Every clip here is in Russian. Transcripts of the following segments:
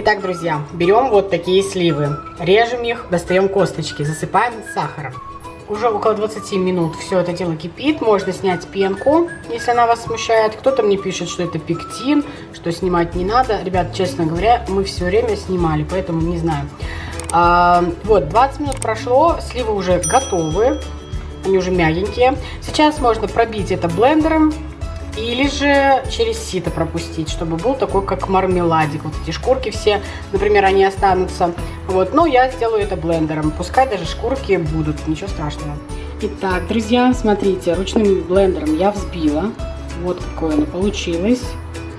Итак, друзья, берем вот такие сливы, режем их, достаем косточки, засыпаем сахаром. Уже около 20 минут все это дело кипит, можно снять пенку, если она вас смущает. Кто-то мне пишет, что это пектин, что снимать не надо. Ребят, честно говоря, мы все время снимали, поэтому не знаю. Вот, 20 минут прошло, сливы уже готовы, они уже мягенькие. Сейчас можно пробить это блендером или же через сито пропустить, чтобы был такой как мармеладик. Вот эти шкурки все, например, они останутся. Вот, но я сделаю это блендером. Пускай даже шкурки будут, ничего страшного. Итак, друзья, смотрите, ручным блендером я взбила. Вот какое оно получилось.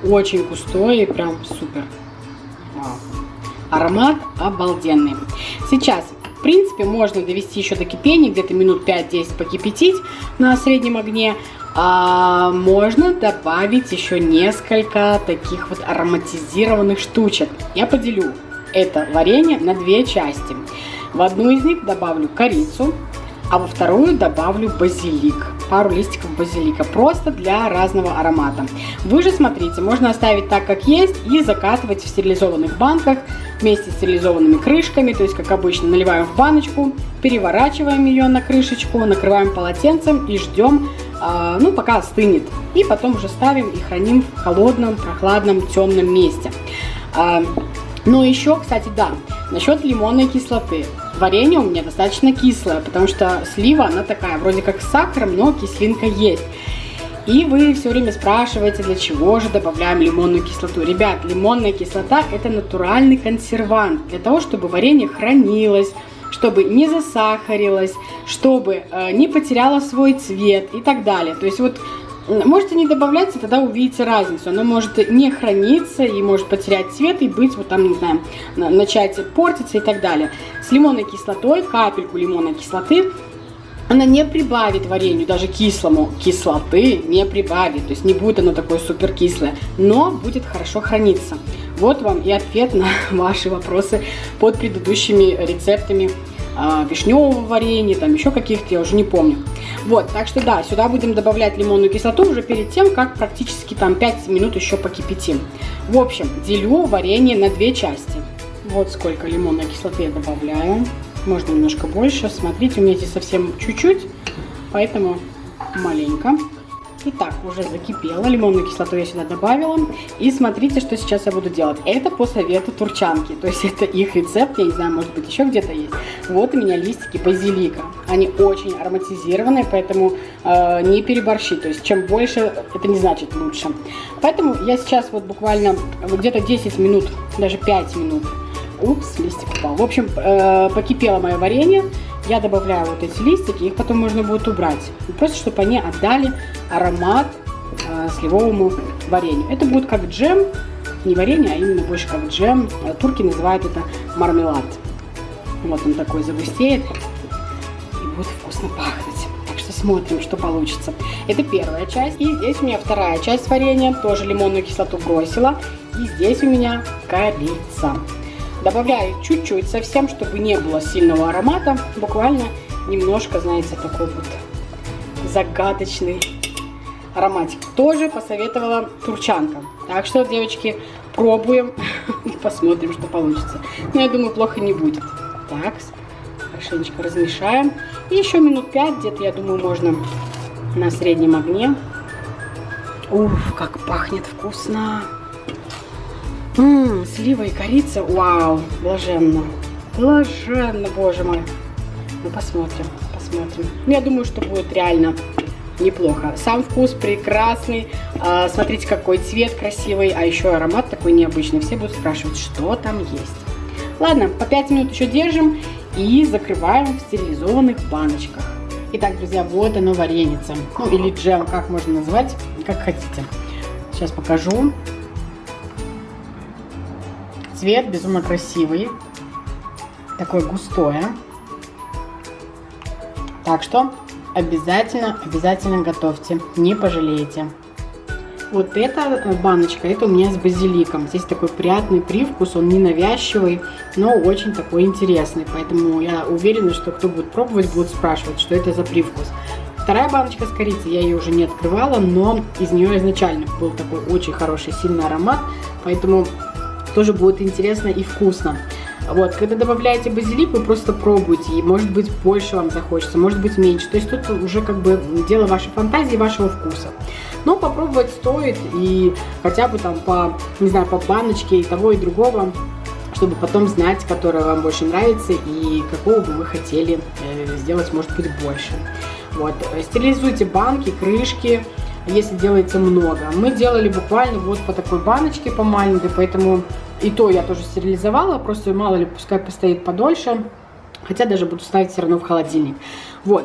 Очень густое и прям супер. Вау. Аромат обалденный. Сейчас, в принципе, можно довести еще до кипения, где-то минут 5-10 покипятить на среднем огне. А можно добавить еще несколько таких вот ароматизированных штучек. Я поделю это варенье на две части. В одну из них добавлю корицу, а во вторую добавлю базилик. Пару листиков базилика, просто для разного аромата. Вы же смотрите, можно оставить так, как есть, и закатывать в стерилизованных банках вместе с стерилизованными крышками. То есть, как обычно, наливаем в баночку, переворачиваем ее на крышечку, накрываем полотенцем и ждем, ну, пока остынет. И потом уже ставим и храним в холодном, прохладном, темном месте. Но еще, кстати, да, насчет лимонной кислоты. Варенье у меня достаточно кислое, потому что слива, она такая, вроде как с сахаром, но кислинка есть. И вы все время спрашиваете, для чего же добавляем лимонную кислоту. Ребят, лимонная кислота – это натуральный консервант, для того, чтобы варенье хранилось, чтобы не засахарилось, чтобы не потеряло свой цвет и так далее. То есть вот можете не добавлять, и тогда увидите разницу. Оно может не храниться и может потерять цвет и быть, вот там, не знаю, начать портиться и так далее. С лимонной кислотой, капельку лимонной кислоты, она не прибавит варенью, даже кислому, кислоты не прибавит. То есть не будет оно такое супер кислое, но будет хорошо храниться. Вот вам и ответ на ваши вопросы под предыдущими рецептами вишневого варенья, там еще каких-то, я уже не помню. Вот, так что да, сюда будем добавлять лимонную кислоту уже перед тем, как практически там 5 минут еще покипятим. В общем, делю варенье на две части. Вот сколько лимонной кислоты я добавляю. Можно немножко больше. Смотрите, у меня здесь совсем чуть-чуть, поэтому маленько. Итак, уже закипело, лимонную кислоту я сюда добавила. И смотрите, что сейчас я буду делать. Это по совету турчанки, то есть это их рецепт, я не знаю, может быть еще где-то есть. Вот у меня листики базилика. Они очень ароматизированные, поэтому не переборщи. То есть чем больше, это не значит лучше. Поэтому я сейчас вот буквально где-то 10 минут, даже 5 минут. Упс, листик упал. В общем, покипело мое варенье. Я добавляю вот эти листики, их потом можно будет убрать. Просто, чтобы они отдали аромат сливовому варенью. Это будет как джем, не варенье, а именно больше как джем. Турки называют это мармелад. Вот он такой загустеет и будет вкусно пахнуть. Так что смотрим, что получится. Это первая часть. И здесь у меня вторая часть варенья. Тоже лимонную кислоту бросила. И здесь у меня корица. Добавляю чуть-чуть совсем, чтобы не было сильного аромата. Буквально немножко, знаете, такой вот загадочный ароматик. Тоже посоветовала турчанка. Так что, девочки, пробуем и посмотрим, что получится. Но я думаю, плохо не будет. Так, хорошенечко размешаем. И еще минут 5 где-то, я думаю, можно на среднем огне. Уф, как пахнет вкусно! Слива и корица, вау, блаженно, блаженно, боже мой. Ну, посмотрим, посмотрим. Я думаю, что будет реально неплохо. Сам вкус прекрасный, смотрите, какой цвет красивый, а еще аромат такой необычный. Все будут спрашивать, что там есть. Ладно, по 5 минут еще держим и закрываем в стерилизованных баночках. Итак, друзья, вот оно вареница, ну или джем, как можно назвать, как хотите. Сейчас покажу. Цвет безумно красивый, такое густое. Так что обязательно, обязательно готовьте, не пожалеете. Вот эта баночка, это у меня с базиликом. Здесь такой приятный привкус, он не навязчивый, но очень такой интересный. Поэтому я уверена, что кто будет пробовать, будет спрашивать, что это за привкус. Вторая баночка с корицей, я ее уже не открывала, но из нее изначально был такой очень хороший, сильный аромат. Поэтому тоже будет интересно и вкусно. Вот, когда добавляете базилик, вы просто пробуйте, и может быть больше вам захочется, может быть меньше. То есть тут уже как бы дело вашей фантазии, вашего вкуса. Но попробовать стоит, и хотя бы там по, не знаю, по баночке и того, и другого, чтобы потом знать, которое вам больше нравится и какого бы вы хотели сделать, может быть, больше. Вот, стерилизуйте банки, крышки, если делаете много. Мы делали буквально вот по такой баночке, по маленькой, поэтому и то я тоже стерилизовала, просто мало ли, пускай постоит подольше, хотя даже буду ставить все равно в холодильник. Вот.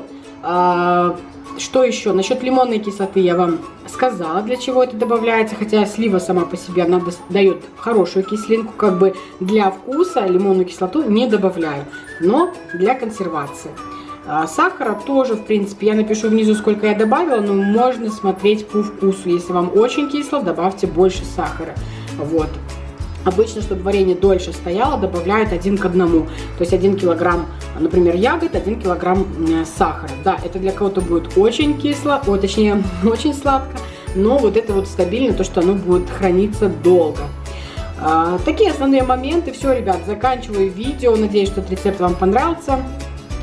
Что еще? Насчет лимонной кислоты я вам сказала, для чего это добавляется, хотя слива сама по себе, она дает хорошую кислинку, как бы для вкуса лимонную кислоту не добавляю, но для консервации. Сахара тоже, в принципе, я напишу внизу, сколько я добавила, но можно смотреть по вкусу. Если вам очень кисло, добавьте больше сахара. Вот. Обычно, чтобы варенье дольше стояло, добавляют 1 к 1. То есть 1 килограмм, например, ягод, 1 килограмм сахара. Да, это для кого-то будет очень кисло, точнее, очень сладко, но вот это вот стабильно, то, что оно будет храниться долго. Такие основные моменты. Все, ребят, заканчиваю видео. Надеюсь, что этот рецепт вам понравился.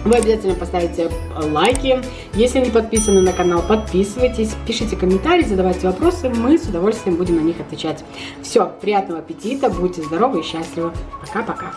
Вы обязательно поставите лайки. Если не подписаны на канал, подписывайтесь, пишите комментарии, задавайте вопросы. Мы с удовольствием будем на них отвечать. Все, приятного аппетита, будьте здоровы и счастливы. Пока-пока.